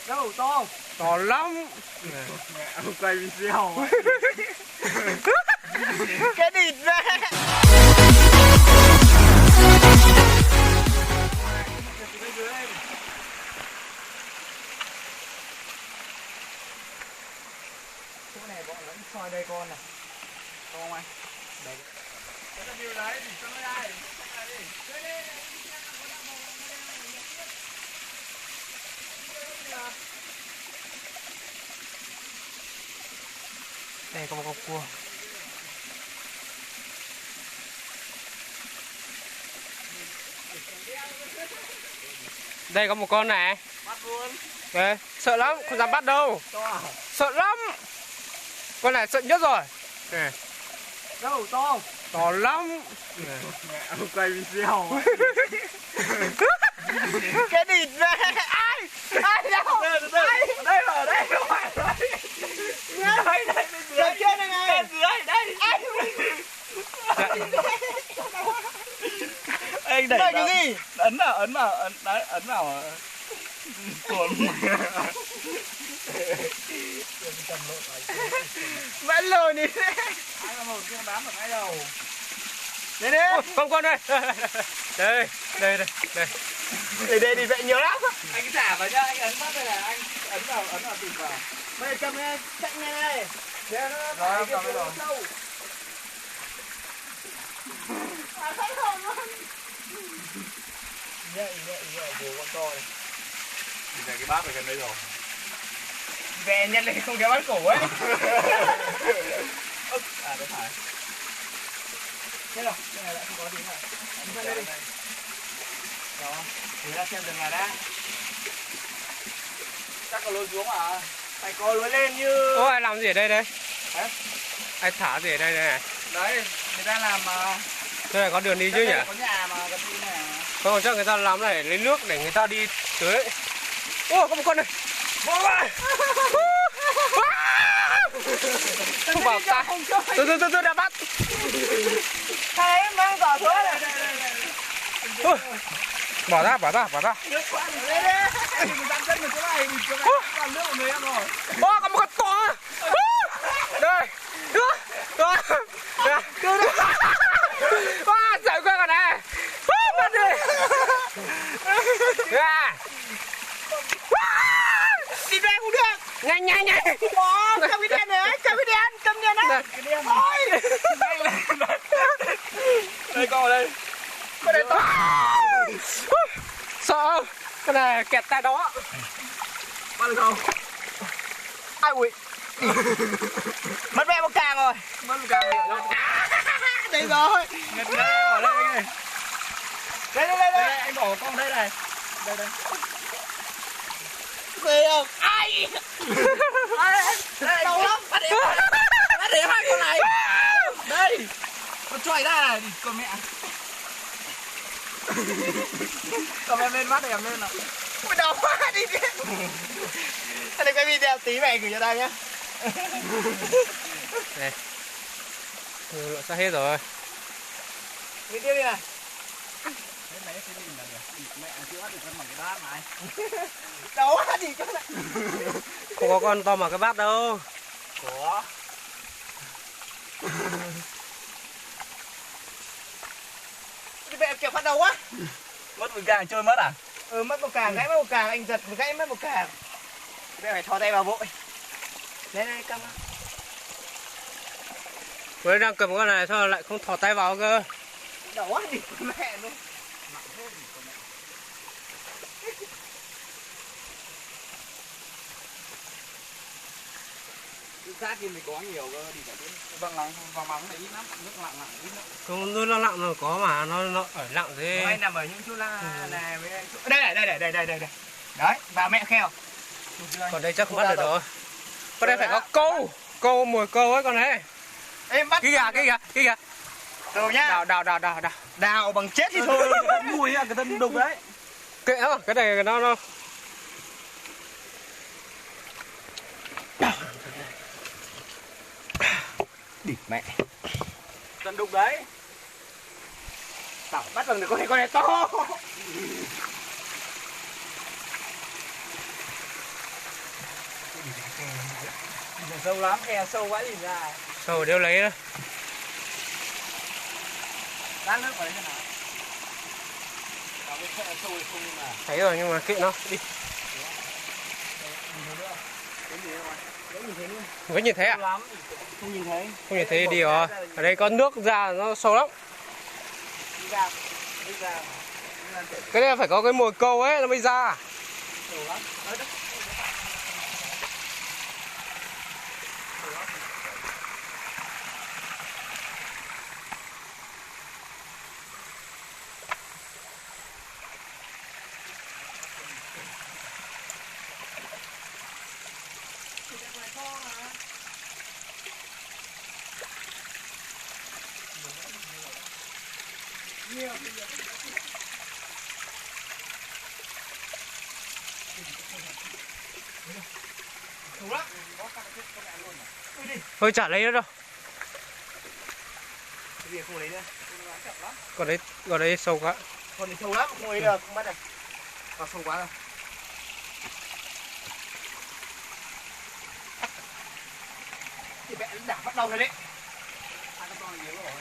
Đâu to. To lắm. Mẹ ông quay video. Cái địt ra. Chỗ này bọn vẫn soi đây con này. Không không anh? Đấy. Cái là điều đấy, cho nó đây. Đây có một con cua. Đây có một con này. Bắt luôn. Đây, sợ lắm, không dám bắt đâu. Sợ lắm. Con này sợ nhất rồi. Này. Đâu to. To lắm. Mẹ ông quay video. Cái địt ra. Ai? Ai đâu? Đây là ở đây không phải ở đây. Đây đây bên dưới này này. Bên dưới đây. Anh đẩy cái gì? Ấn vào đấy, ấn vào. Cuốn. Vẫn lồi đi. Ai mà một cái bám ở ngay đầu. Đây đây. Con đây. Đây, đây đây, đây. Đây thì vậy nhiều lắm. Anh thả vào nhá, anh ấn bắt đây là anh ấn vào tìm vào. Bây giờ cầm nghe, chạy nghe này. Rồi, cầm rồi. Thấy hồn luôn. Vậy, bố con to này. Thì là cái bát ở gần đây rồi. Về nhận lại không kéo bắt cổ ấy. À, đấy phải. Chết rồi, cái này lại không có gì nữa. Ấn vào đây đi. Đó, thì ra xem đường này đã. Chắc có lối xuống à? Phải có lối lên như... Ô, ai làm gì ở đây đây? Hả? Ai thả gì ở đây đây này? Đấy, người ta làm mà... Đây này có đường đi chứ nhỉ? Có nhà mà, gần đi này. Không, chắc người ta làm này lấy nước để người ta đi tưới. Ô, có một con này. Không bảo ta. Tôi đã bắt. Thầy mang giỏ xuống này. Bỏ ra. Nước quá mình lên đấy. Mình dặn chân vào chỗ này, mình chỗ này toàn nước của người em rồi. Ô, có một con to. Đây. Đó. Wow, trời quên con này. Bắt đi. Đi ra cũng được. Nhanh. Ồ, cầm cái đèn này, cầm đèn á. Ôi. Đây con ở đây. Con này to. Sợ. Cái này kẹt tay đó. Bắt được không? Ai ui. Mất mẹ một càng rồi. Đây rồi. Ngật ra bỏ đây anh ơi. Đây, anh bỏ con đây này. Đây. Ghê không? Ai? Đau lắm. Bắt để hai con này. Đây. Con choài ra này, con mẹ. Cầm em lên, bắt để em lên nào. Ui đau quá đi. Anh đây quay video tí mẹ gửi cho đây nhá. Này. Lượn ra hết rồi. Đi tiếp đi này. Cái này sẽ đi là được. Mẹ chưa bắt được con bằng cái bát này. Đâu á gì chứ này. Không có con to bằng cái bát đâu. Có. Đi mẹ kẹp bắt đầu quá. Mất một càng trôi mất à? Mất một càng, gãy mất một càng, anh giật gãy mất một càng. Mẹ phải thò tay vào vội. Đây cầm. Mới đang cầm con này sao lại không thò tay vào cơ? Đầu quá đi mẹ luôn. Khác thì mình có nhiều cơ đi cả đến vàng mắng này ít lắm, nước lặng ít lắm. Không, nước nó lặng rồi có mà nó ở lặng thế. Nó nằm ở những chỗ này với đây. Đấy, và mẹ kheo. Còn đây chắc không bắt được rồi. Con đây phải có câu mồi câu ấy con này. Em bắt cái kìa. Rồi nhá. Đào bằng chết thì thôi. Mùi cái thân đục đấy. Kệ đó, cái này nó địt mẹ. Thân đục đấy. Tao bắt bằng được con này to. Sâu lắm, khe sâu quá nhìn ra. Sâu đeo lấy đó. Lát nước vào đấy thế nào? Đó, cái khe sâu thì không nhưng mà. Thấy rồi nhưng mà kệ nó đi. Nhìn thấy nữa. Cái gì đâu mà? Vẫn nhìn thấy luôn. Vẫn nhìn thấy ạ? Lắm. Không nhìn thấy. Không nhìn thấy đi rồi. Ở đây có nước ra nó sâu lắm. Đi ra. Đi ra. Cái này phải có cái mồi câu ấy nó mới ra. Sâu lắm. Đấy đấy. Thôi chả lấy nữa đâu. Cái gì không lấy nữa. Còn đấy sâu quá. Còn thì sâu lắm, không lấy được, không bắt được. Còn sâu quá rồi. Thì mẹ đã bắt đầu rồi đấy. Hai con to nhiều rồi.